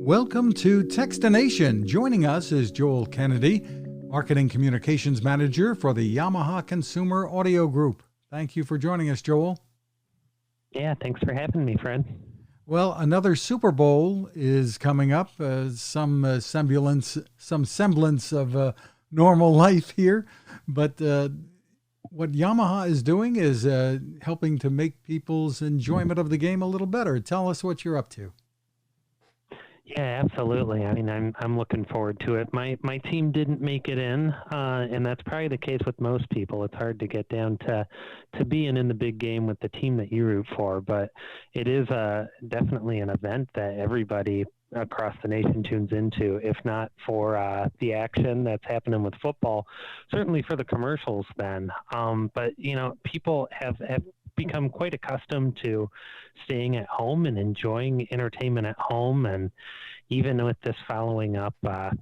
Welcome to Techstination. Joining us is Joel Kennedy, Marketing Communications Manager for the Yamaha Consumer Audio Group. Thank you for joining us, Joel. Yeah, thanks for having me, Fred. Well, another Super Bowl is coming up. Some semblance of normal life here, but what Yamaha is doing is helping to make people's enjoyment of the game a little better. Tell us what you're up to. Yeah, absolutely. I mean, I'm looking forward to it. My team didn't make it in, and that's probably the case with most people. It's hard to get down to being in the big game with the team that you root for, but it is definitely an event that everybody across the nation tunes into, if not for the action that's happening with football, certainly for the commercials then. But, you know, people have become quite accustomed to staying at home and enjoying entertainment at home. And even with this following up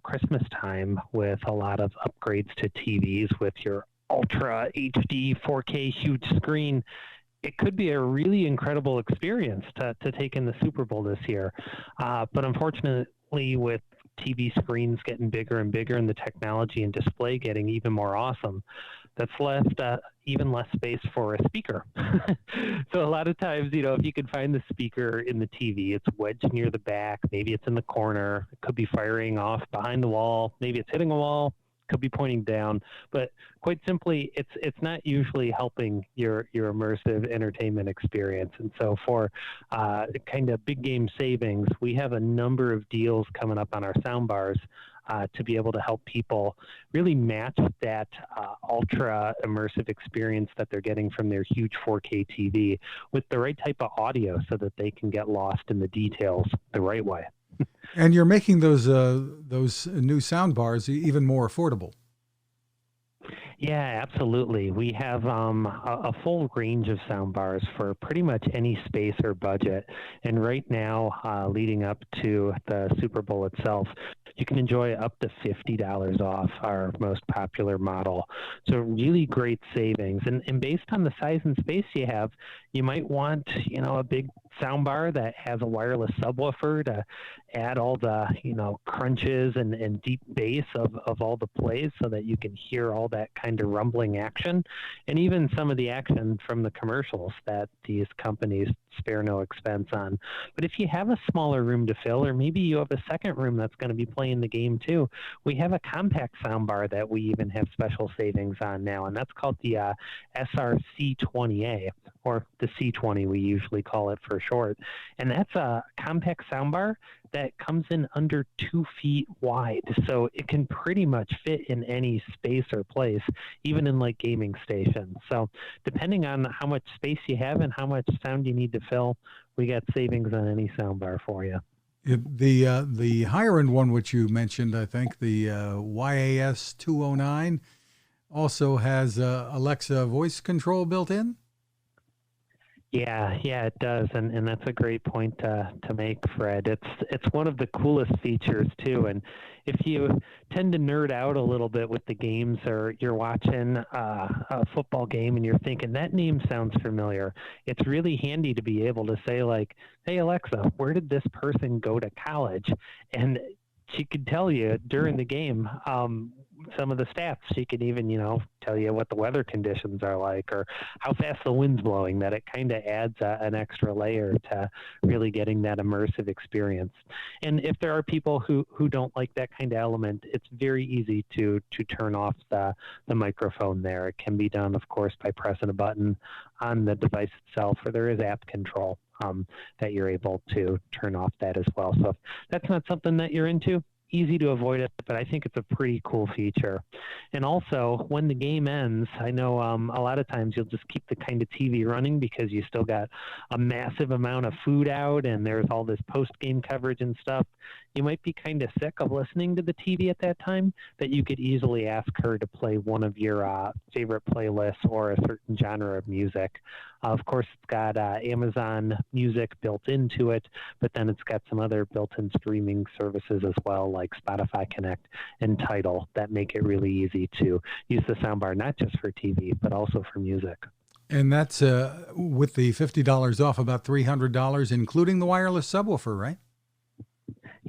Christmas time with a lot of upgrades to TVs with your Ultra HD 4K huge screen, it could be a really incredible experience to take in the Super Bowl this year. But unfortunately, with TV screens getting bigger and bigger and the technology and display getting even more awesome, that's left even less space for a speaker. So a lot of times, you know, if you can find the speaker in the TV, it's wedged near the back, maybe it's in the corner, it could be firing off behind the wall, maybe it's hitting a wall, could be pointing down, but quite simply, it's not usually helping your immersive entertainment experience. And so for kind of big game savings, we have a number of deals coming up on our sound bars to be able to help people really match that ultra immersive experience that they're getting from their huge 4K TV with the right type of audio so that they can get lost in the details the right way. And you're making those new sound bars even more affordable. Yeah, absolutely. We have a full range of sound bars for pretty much any space or budget. And right now, leading up to the Super Bowl itself, you can enjoy up to $50 off our most popular model. So really great savings. And based on the size and space you have, you might want, you know, a big sound bar that has a wireless subwoofer to add all the, you know, crunches and deep bass of all the plays so that you can hear all that kind of rumbling action, and even some of the action from the commercials that these companies spare no expense on. But if you have a smaller room to fill, or maybe you have a second room that's going to be playing the game too, we have a compact soundbar that we even have special savings on now, and that's called the SRC20A, or the C20 we usually call it for short. And that's a compact soundbar that comes in under 2 feet wide. So it can pretty much fit in any space or place, even in like gaming stations. So depending on how much space you have and how much sound you need to fill, we got savings on any soundbar for you. The higher end one, which you mentioned, I think the YAS 209, also has Alexa voice control built in. Yeah, it does, and that's a great point to make, Fred. It's one of the coolest features too. And if you tend to nerd out a little bit with the games, or you're watching a football game and you're thinking that name sounds familiar, it's really handy to be able to say like, "Hey Alexa, where did this person go to college?" And she could tell you during the game some of the stats. She could even, you know, tell you what the weather conditions are like or how fast the wind's blowing. That it kind of adds an extra layer to really getting that immersive experience. And if there are people who don't like that kind of element, it's very easy to turn off the microphone there. It can be done, of course, by pressing a button on the device itself, or there is app control that you're able to turn off that as well. So if that's not something that you're into, easy to avoid it, but I think it's a pretty cool feature. And also, when the game ends, I know a lot of times you'll just keep the kind of TV running because you still got a massive amount of food out and there's all this post-game coverage and stuff. You might be kind of sick of listening to the TV at that time, that you could easily ask her to play one of your favorite playlists or a certain genre of music. Of course, it's got Amazon Music built into it, but then it's got some other built-in streaming services as well, like Spotify Connect and Tidal, that make it really easy to use the soundbar, not just for TV, but also for music. And that's with the $50 off, about $300, including the wireless subwoofer, right?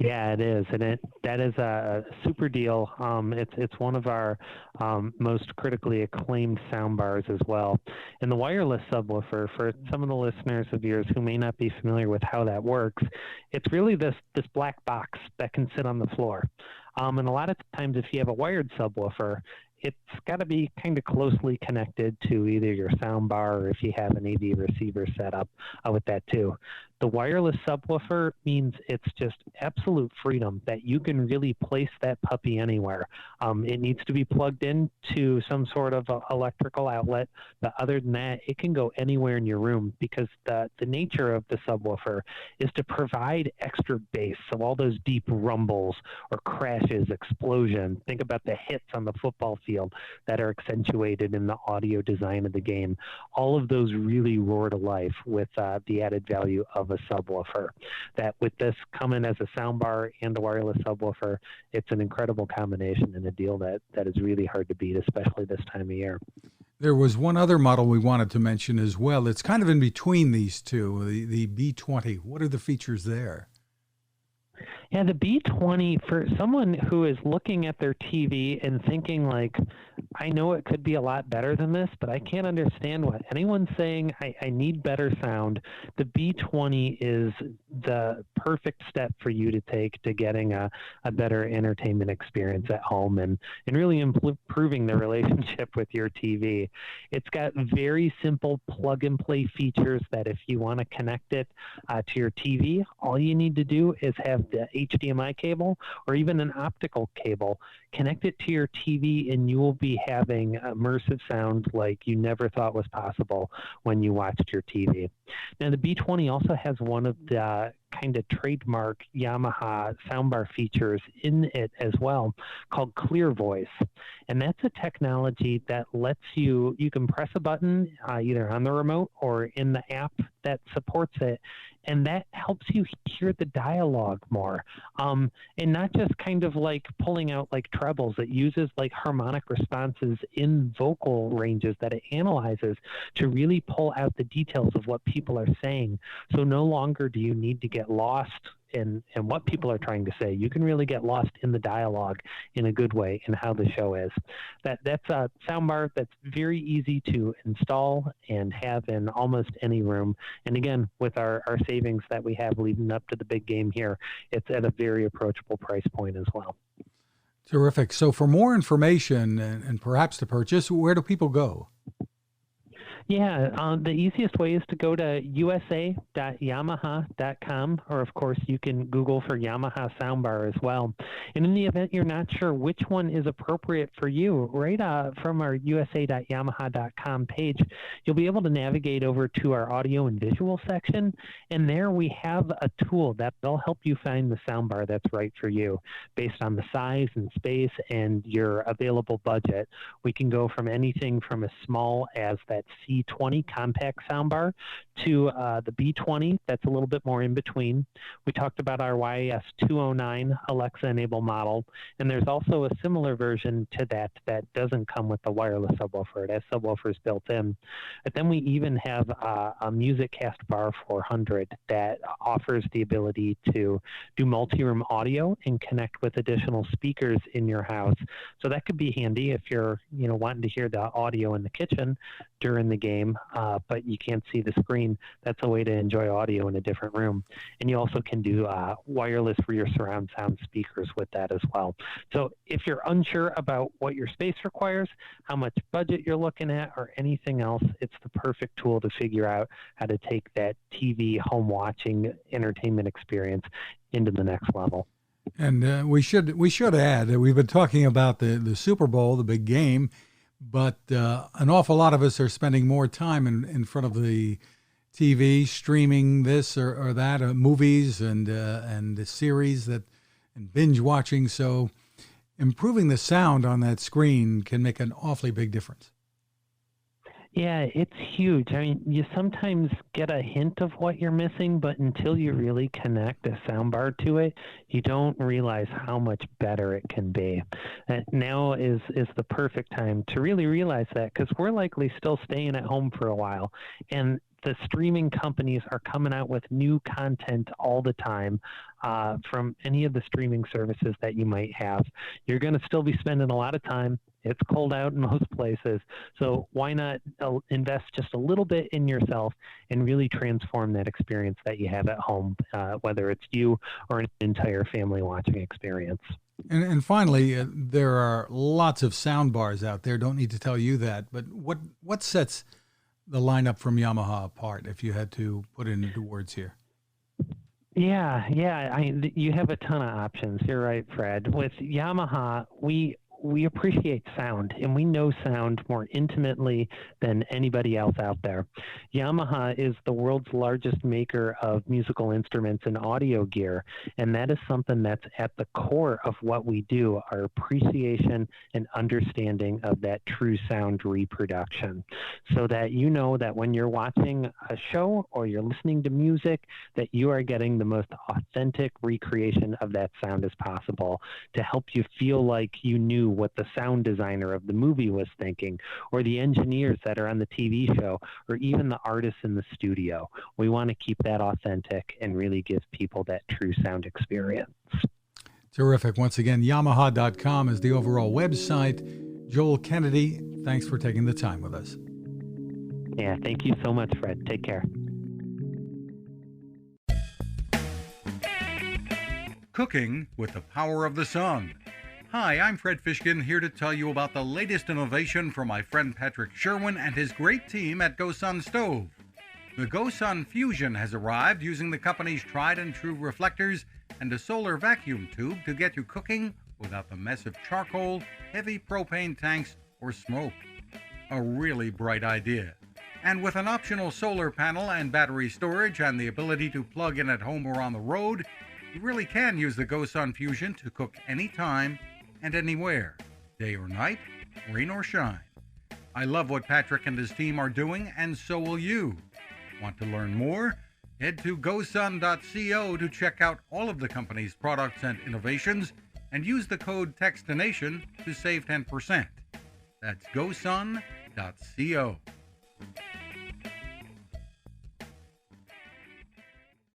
Yeah, it is, and that is a super deal. It's one of our most critically acclaimed sound bars as well. And the wireless subwoofer, for some of the listeners of yours who may not be familiar with how that works, it's really this black box that can sit on the floor. And a lot of times, if you have a wired subwoofer, it's got to be kind of closely connected to either your sound bar or if you have an AV receiver set up with that too. The wireless subwoofer means it's just absolute freedom that you can really place that puppy anywhere. It needs to be plugged into some sort of electrical outlet, but other than that, it can go anywhere in your room because the nature of the subwoofer is to provide extra bass. So all those deep rumbles or crashes, explosion, think about the hits on the football field that are accentuated in the audio design of the game. All of those really roar to life with the added value of a subwoofer. That with this coming as a soundbar and a wireless subwoofer, it's an incredible combination and a deal that is really hard to beat, especially this time of year. There was one other model we wanted to mention as well. It's kind of in between these two, the B20. What are the features there? Yeah, the B20, for someone who is looking at their TV and thinking like, I know it could be a lot better than this, but I can't understand what anyone's saying. I need better sound. The B20 is the perfect step for you to take to getting a better entertainment experience at home and really improving the relationship with your TV. It's got very simple plug and play features that if you want to connect it to your TV, all you need to do is have the HDMI cable or even an optical cable, connect it to your TV, and you will be having immersive sound like you never thought was possible when you watched your TV. Now, the B20 also has one of the kind of trademark Yamaha soundbar features in it as well called Clear Voice. And that's a technology that lets you can press a button either on the remote or in the app that supports it. And that helps you hear the dialogue more. And not just kind of like pulling out like trebles. It uses like harmonic responses in vocal ranges that it analyzes to really pull out the details of what people are saying. So no longer do you need to get lost in what people are trying to say. You can really get lost in the dialogue in a good way in how the show is. That's a soundbar that's very easy to install and have in almost any room. And again, with our savings that we have leading up to the big game here, it's at a very approachable price point as well. Terrific. So for more information and perhaps to purchase, where do people go? Yeah, the easiest way is to go to usa.yamaha.com, or of course you can Google for Yamaha soundbar as well. And in the event you're not sure which one is appropriate for you, right from our usa.yamaha.com page, you'll be able to navigate over to our audio and visual section, and there we have a tool that'll help you find the soundbar that's right for you based on the size and space and your available budget. We can go from anything from as small as that C20 compact soundbar to the B20 that's a little bit more in between. We talked about our YAS 209 Alexa-enabled model, and there's also a similar version to that doesn't come with the wireless subwoofer. It has subwoofers built in. But then we even have a MusicCast Bar 400 that offers the ability to do multi-room audio and connect with additional speakers in your house. So that could be handy if you're wanting to hear the audio in the kitchen during the game, but you can't see the screen. That's a way to enjoy audio in a different room. And you also can do wireless for your surround sound speakers with that as well. So if you're unsure about what your space requires, how much budget you're looking at, or anything else, it's the perfect tool to figure out how to take that TV home watching entertainment experience into the next level. And we should add that we've been talking about the Super Bowl, the big game, but an awful lot of us are spending more time in front of the TV, streaming this or that, movies and the series and binge watching. So improving the sound on that screen can make an awfully big difference. Yeah, it's huge. I mean, you sometimes get a hint of what you're missing, but until you really connect a soundbar to it, you don't realize how much better it can be. And now is the perfect time to really realize that, because we're likely still staying at home for a while. And the streaming companies are coming out with new content all the time from any of the streaming services that you might have. You're going to still be spending a lot of time. It's cold out in most places. So why not invest just a little bit in yourself and really transform that experience that you have at home, whether it's you or an entire family watching experience. And finally, there are lots of sound bars out there. Don't need to tell you that. But what sets the lineup from Yamaha apart, if you had to put it into words here? Yeah. You have a ton of options. You're right, Fred. With Yamaha, we appreciate sound, and we know sound more intimately than anybody else out there. Yamaha is the world's largest maker of musical instruments and audio gear, and that is something that's at the core of what we do, our appreciation and understanding of that true sound reproduction. So that you know that when you're watching a show or you're listening to music, that you are getting the most authentic recreation of that sound as possible to help you feel like you knew what the sound designer of the movie was thinking, or the engineers that are on the TV show, or even the artists in the studio. We want to keep that authentic and really give people that true sound experience. Terrific. Once again, Yamaha.com is the overall website. Joel Kennedy, thanks for taking the time with us. Yeah, thank you so much, Fred. Take care. Cooking with the power of the sun. Hi, I'm Fred Fishkin, here to tell you about the latest innovation from my friend Patrick Sherwin and his great team at GoSun Stove. The GoSun Fusion has arrived using the company's tried and true reflectors and a solar vacuum tube to get you cooking without the mess of charcoal, heavy propane tanks, or smoke. A really bright idea. And with an optional solar panel and battery storage and the ability to plug in at home or on the road, you really can use the GoSun Fusion to cook anytime and anywhere, day or night, rain or shine. I love what Patrick and his team are doing, and so will you. Want to learn more? Head to gosun.co to check out all of the company's products and innovations, and use the code Techstination to save 10%. That's gosun.co.